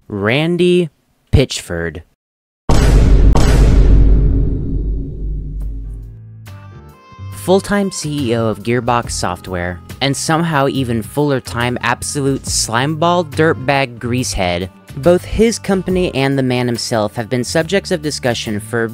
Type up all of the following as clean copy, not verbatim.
Randy Pitchford. Full-time CEO of Gearbox Software, and somehow even fuller-time absolute slimeball dirtbag greasehead, both his company and the man himself have been subjects of discussion for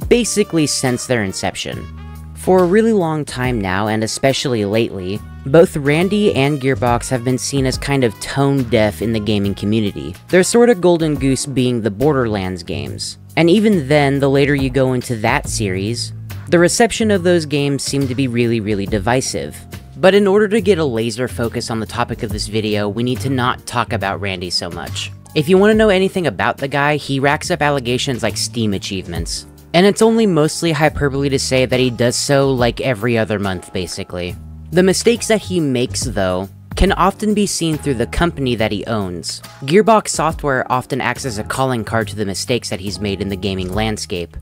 basically since their inception. For a really long time now, and especially lately, both Randy and Gearbox have been seen as kind of tone-deaf in the gaming community. Their sort of golden goose being the Borderlands games. And even then, the later you go into that series, the reception of those games seem to be really divisive. But in order to get a laser focus on the topic of this video, we need to not talk about Randy so much. If you want to know anything about the guy, he racks up allegations like Steam achievements. And it's only mostly hyperbole to say that he does so like every other month, basically. The mistakes that he makes, though, can often be seen through the company that he owns. Gearbox Software often acts as a calling card to the mistakes that he's made in the gaming landscape,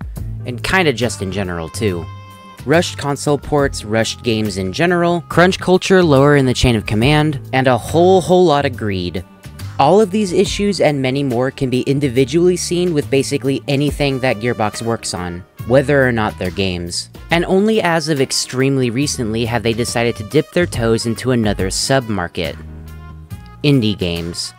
and kinda just in general, too. Rushed console ports, rushed games in general, crunch culture lower in the chain of command, and a whole lot of greed. All of these issues and many more can be individually seen with basically anything that Gearbox works on, whether or not they're games. And only as of extremely recently have they decided to dip their toes into another sub-market: indie games.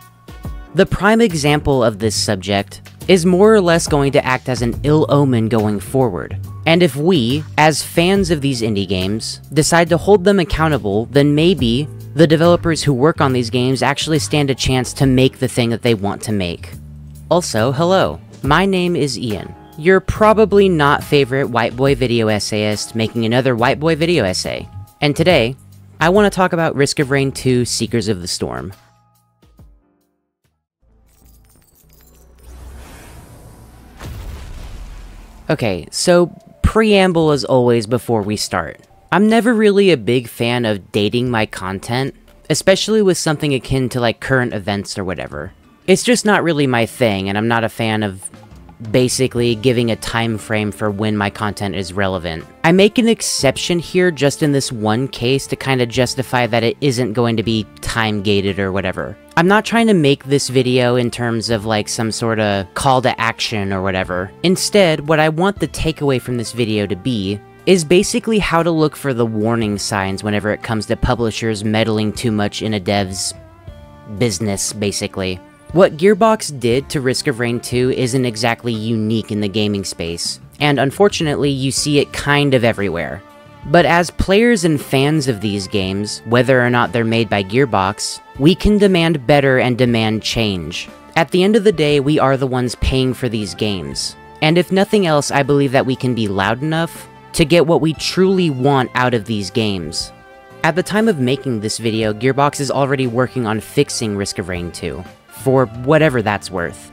The prime example of this subject is more or less going to act as an ill omen going forward. And if we, as fans of these indie games, decide to hold them accountable, then maybe the developers who work on these games actually stand a chance to make the thing that they want to make. Also, hello, my name is Ian, your probably not favorite white boy video essayist making another white boy video essay. And today, I want to talk about Risk of Rain 2: Seekers of the Storm. Okay, so preamble as always before we start. I'm never really a big fan of dating my content, especially with something akin to like current events or whatever. It's just not really my thing, and I'm not a fan of basically giving a time frame for when my content is relevant. I make an exception here just in this one case to kind of justify that it isn't going to be time gated or whatever. I'm not trying to make this video in terms of like some sort of call to action or whatever. Instead, what I want the takeaway from this video to be is basically how to look for the warning signs whenever it comes to publishers meddling too much in a dev's business, basically. What Gearbox did to Risk of Rain 2 isn't exactly unique in the gaming space, and unfortunately you see it kind of everywhere. But as players and fans of these games, whether or not they're made by Gearbox, we can demand better and demand change. At the end of the day, we are the ones paying for these games. And if nothing else, I believe that we can be loud enough to get what we truly want out of these games. At the time of making this video, Gearbox is already working on fixing Risk of Rain 2, for whatever that's worth.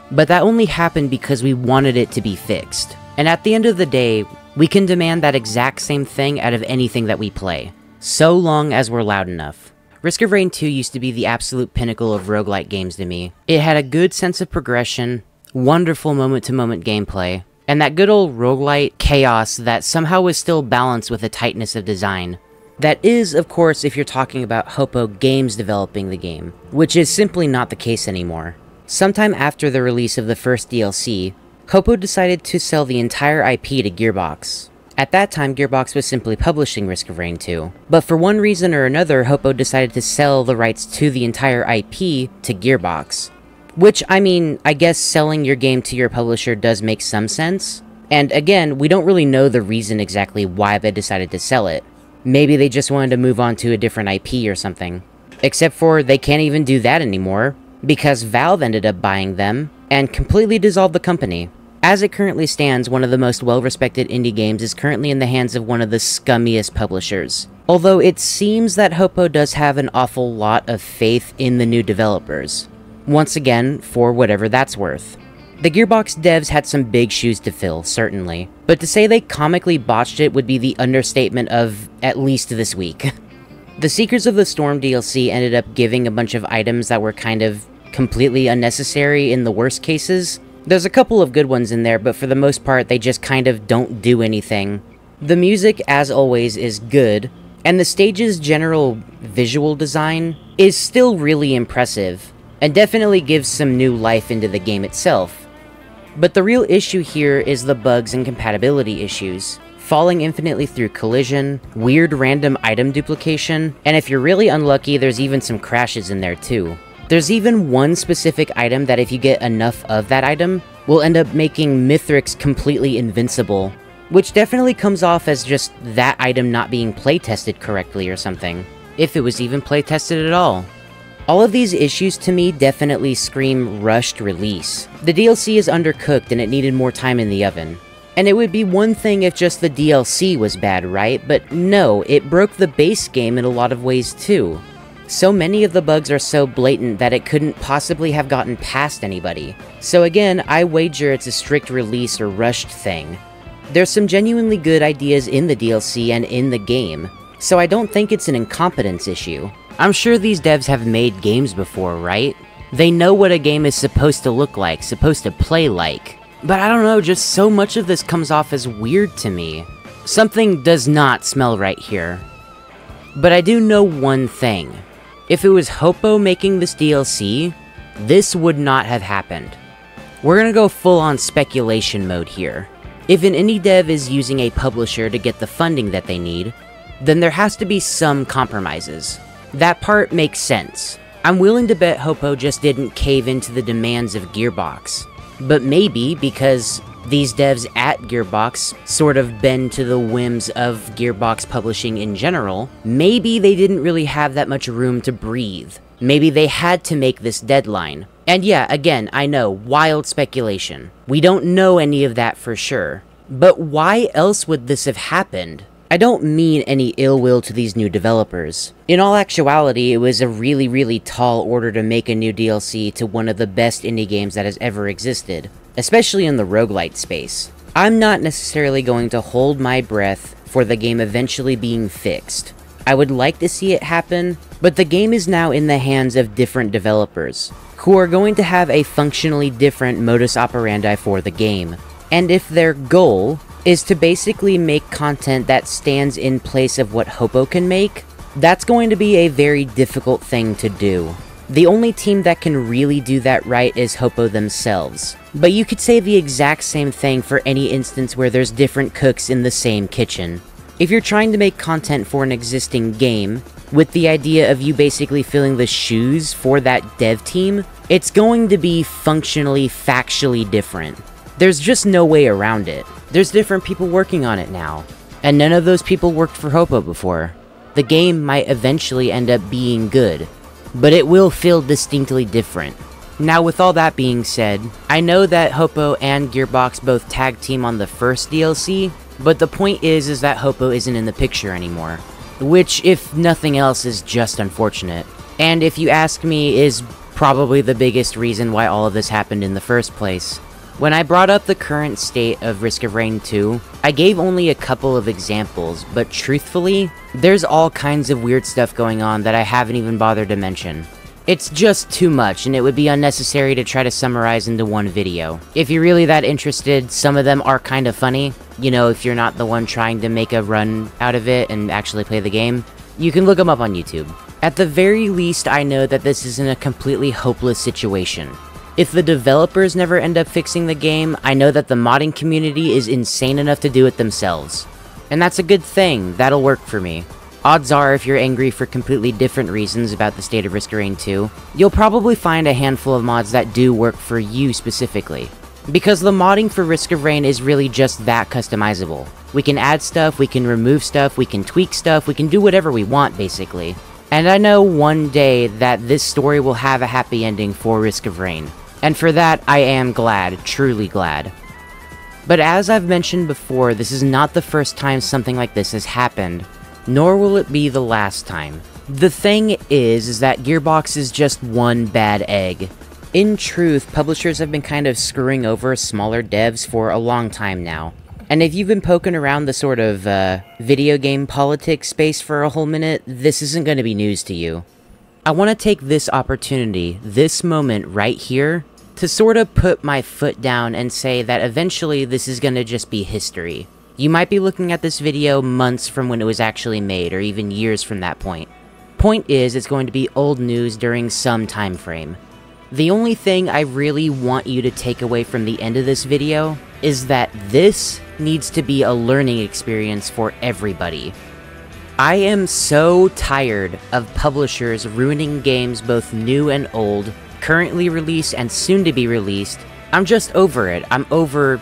But that only happened because we wanted it to be fixed. And at the end of the day, we can demand that exact same thing out of anything that we play, so long as we're loud enough. Risk of Rain 2 used to be the absolute pinnacle of roguelike games to me. It had a good sense of progression, wonderful moment-to-moment gameplay, and that good old roguelite chaos that somehow was still balanced with a tightness of design. That is, of course, if you're talking about Hoppo Games developing the game, which is simply not the case anymore. Sometime after the release of the first DLC, Hoppo decided to sell the entire IP to Gearbox. At that time, Gearbox was simply publishing Risk of Rain 2, but for one reason or another, Hoppo decided to sell the rights to the entire IP to Gearbox. Which, I mean, I guess selling your game to your publisher does make some sense. And again, we don't really know the reason exactly why they decided to sell it. Maybe they just wanted to move on to a different IP or something. Except for they can't even do that anymore, because Valve ended up buying them and completely dissolved the company. As it currently stands, one of the most well-respected indie games is currently in the hands of one of the scummiest publishers. Although it seems that Hoppo does have an awful lot of faith in the new developers. Once again, for whatever that's worth. The Gearbox devs had some big shoes to fill, certainly, but to say they comically botched it would be the understatement of at least this week. The Seekers of the Storm DLC ended up giving a bunch of items that were kind of completely unnecessary in the worst cases. There's a couple of good ones in there, but for the most part, they just kind of don't do anything. The music, as always, is good, and the stage's general visual design is still really impressive. and definitely gives some new life into the game itself. But the real issue here is the bugs and compatibility issues. Falling infinitely through collision, weird random item duplication, and if you're really unlucky, there's even some crashes in there too. There's even one specific item that if you get enough of that item, will end up making Mithrix completely invincible, which definitely comes off as just that item not being playtested correctly or something, if it was even playtested at all. All of these issues to me definitely scream rushed release. The DLC is undercooked and it needed more time in the oven. And it would be one thing if just the DLC was bad, right? But no, it broke the base game in a lot of ways too. So many of the bugs are so blatant that it couldn't possibly have gotten past anybody. So again, I wager it's a strict release or rushed thing. There's some genuinely good ideas in the DLC and in the game, so I don't think it's an incompetence issue. I'm sure these devs have made games before, right? They know what a game is supposed to look like, supposed to play like. But I don't know, just so much of this comes off as weird to me. Something does not smell right here. But I do know one thing. If it was Hoppo making this DLC, this would not have happened. We're gonna go full on speculation mode here. If an indie dev is using a publisher to get the funding that they need, then there has to be some compromises. That part makes sense. I'm willing to bet Hoppo just didn't cave into the demands of Gearbox. But maybe because these devs at Gearbox sort of bend to the whims of Gearbox publishing in general, maybe they didn't really have that much room to breathe. Maybe they had to make this deadline. And yeah, again, I know, wild speculation. We don't know any of that for sure. But why else would this have happened? I don't mean any ill will to these new developers. In all actuality, it was a really tall order to make a new DLC to one of the best indie games that has ever existed, especially in the roguelite space. I'm not necessarily going to hold my breath for the game eventually being fixed. I would like to see it happen, but the game is now in the hands of different developers, who are going to have a functionally different modus operandi for the game. And if their goal is to basically make content that stands in place of what Hoppo can make, that's going to be a very difficult thing to do. The only team that can really do that right is Hoppo themselves. But you could say the exact same thing for any instance where there's different cooks in the same kitchen. If you're trying to make content for an existing game, with the idea of you basically filling the shoes for that dev team, it's going to be functionally, factually different. There's just no way around it. There's different people working on it now, and none of those people worked for Hoppo before. The game might eventually end up being good, but it will feel distinctly different. Now with all that being said, I know that Hoppo and Gearbox both tag team on the first DLC, but the point is that Hoppo isn't in the picture anymore. Which, if nothing else, is just unfortunate. And if you ask me, is probably the biggest reason why all of this happened in the first place. When I brought up the current state of Risk of Rain 2, I gave only a couple of examples, but truthfully, there's all kinds of weird stuff going on that I haven't even bothered to mention. It's just too much, and it would be unnecessary to try to summarize into one video. If you're really that interested, some of them are kind of funny. You know, if you're not the one trying to make a run out of it and actually play the game, you can look them up on YouTube. At the very least, I know that this isn't a completely hopeless situation. If the developers never end up fixing the game, I know that the modding community is insane enough to do it themselves. And that's a good thing, that'll work for me. Odds are, if you're angry for completely different reasons about the state of Risk of Rain 2, you'll probably find a handful of mods that do work for you specifically. Because the modding for Risk of Rain is really just that customizable. We can add stuff, we can remove stuff, we can tweak stuff, we can do whatever we want, basically. And I know one day that this story will have a happy ending for Risk of Rain. And for that, I am glad, truly glad. But as I've mentioned before, this is not the first time something like this has happened, nor will it be the last time. The thing is that Gearbox is just one bad egg. In truth, publishers have been kind of screwing over smaller devs for a long time now. And if you've been poking around the sort of video game politics space for a whole minute, this isn't going to be news to you. I want to take this opportunity, this moment right here, to sort of put my foot down and say that eventually this is going to just be history. You might be looking at this video months from when it was actually made, or even years from that point. Point is, it's going to be old news during some time frame. The only thing I really want you to take away from the end of this video is that this needs to be a learning experience for everybody. I am so tired of publishers ruining games both new and old, currently released and soon to be released. I'm just over it. I'm over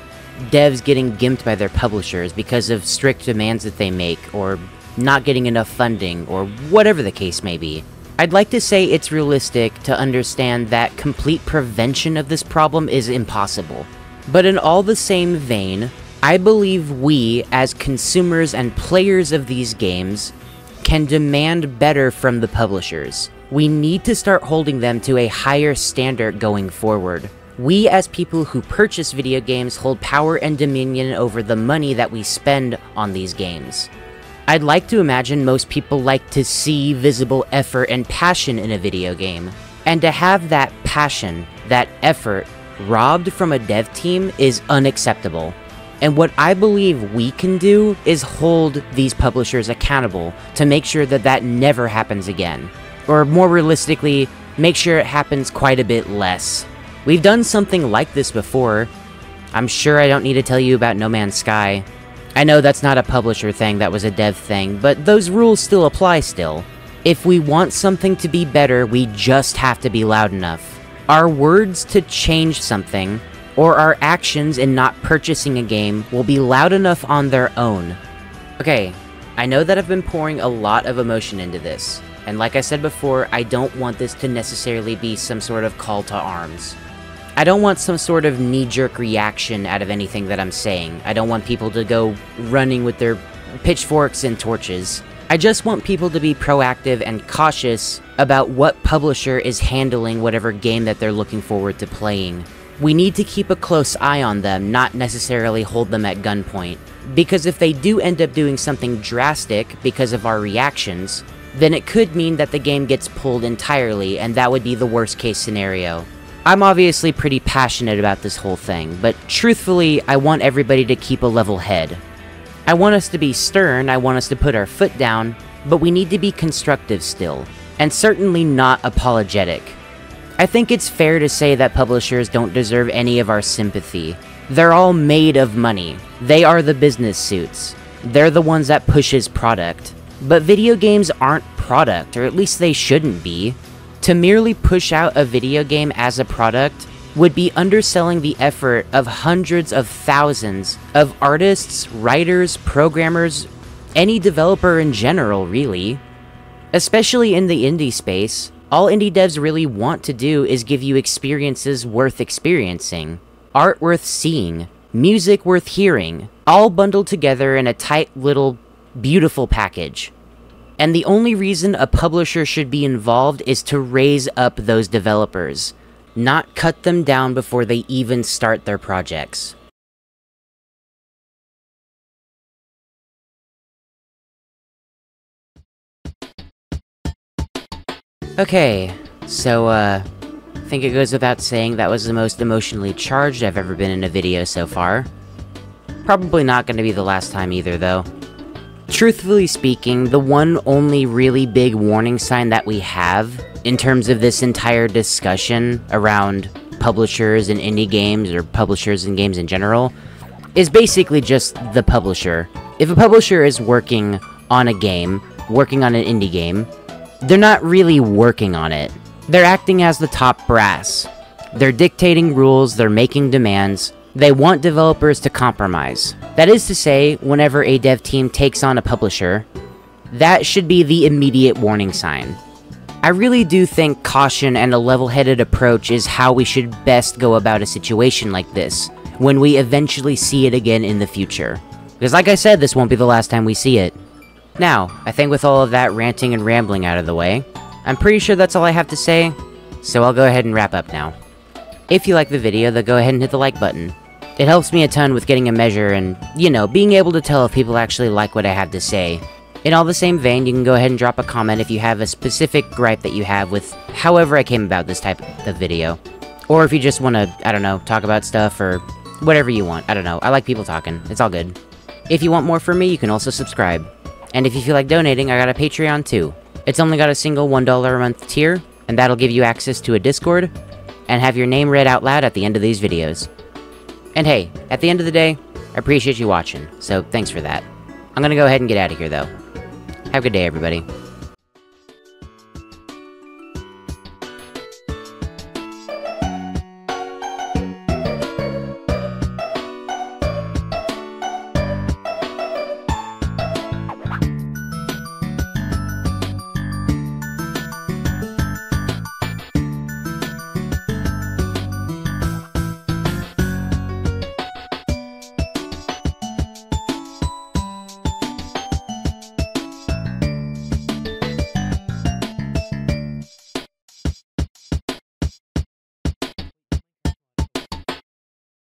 devs getting gimped by their publishers because of strict demands that they make, or not getting enough funding, or whatever the case may be. I'd like to say it's realistic to understand that complete prevention of this problem is impossible. But in all the same vein, I believe we, as consumers and players of these games, can demand better from the publishers. We need to start holding them to a higher standard going forward. We, as people who purchase video games, hold power and dominion over the money that we spend on these games. I'd like to imagine most people like to see visible effort and passion in a video game, and to have that passion, that effort, robbed from a dev team is unacceptable. And what I believe we can do is hold these publishers accountable to make sure that that never happens again. Or more realistically, make sure it happens quite a bit less. We've done something like this before. I'm sure I don't need to tell you about No Man's Sky. I know that's not a publisher thing, that was a dev thing, but those rules still apply still. If we want something to be better, we just have to be loud enough. Our words to change something, or our actions in not purchasing a game, will be loud enough on their own. Okay, I know that I've been pouring a lot of emotion into this, and like I said before, I don't want this to necessarily be some sort of call to arms. I don't want some sort of knee-jerk reaction out of anything that I'm saying. I don't want people to go running with their pitchforks and torches. I just want people to be proactive and cautious about what publisher is handling whatever game that they're looking forward to playing. We need to keep a close eye on them, not necessarily hold them at gunpoint. Because if they do end up doing something drastic because of our reactions, then it could mean that the game gets pulled entirely, and that would be the worst case scenario. I'm obviously pretty passionate about this whole thing, but truthfully, I want everybody to keep a level head. I want us to be stern, I want us to put our foot down, but we need to be constructive still, and certainly not apologetic. I think it's fair to say that publishers don't deserve any of our sympathy. They're all made of money. They are the business suits. They're the ones that pushes product. But video games aren't product, or at least they shouldn't be. To merely push out a video game as a product would be underselling the effort of hundreds of thousands of artists, writers, programmers, any developer in general, really. Especially in the indie space, all indie devs really want to do is give you experiences worth experiencing, art worth seeing, music worth hearing, all bundled together in a tight little beautiful package. And the only reason a publisher should be involved is to raise up those developers, not cut them down before they even start their projects. Okay, so I think it goes without saying that was the most emotionally charged I've ever been in a video so far. Probably not going to be the last time either, though. Truthfully speaking, the one only really big warning sign that we have in terms of this entire discussion around publishers and indie games, or publishers and games in general, is basically just the publisher. If a publisher is working on a game, working on an indie game, they're not really working on it. They're acting as the top brass. They're dictating rules, they're making demands. They want developers to compromise. That is to say, whenever a dev team takes on a publisher, that should be the immediate warning sign. I really do think caution and a level-headed approach is how we should best go about a situation like this, when we eventually see it again in the future. Because like I said, this won't be the last time we see it. Now, I think with all of that ranting and rambling out of the way, I'm pretty sure that's all I have to say, so I'll go ahead and wrap up now. If you like the video, then go ahead and hit the like button. It helps me a ton with getting a measure and, you know, being able to tell if people actually like what I have to say. In all the same vein, you can go ahead and drop a comment if you have a specific gripe that you have with however I came about this type of video. Or if you just want to, I don't know, talk about stuff or whatever you want. I don't know. I like people talking. It's all good. If you want more from me, you can also subscribe. And if you feel like donating, I got a Patreon too. It's only got a single $1 a month tier, and that'll give you access to a Discord, and have your name read out loud at the end of these videos. And hey, at the end of the day, I appreciate you watching, so thanks for that. I'm gonna go ahead and get out of here though. Have a good day, everybody.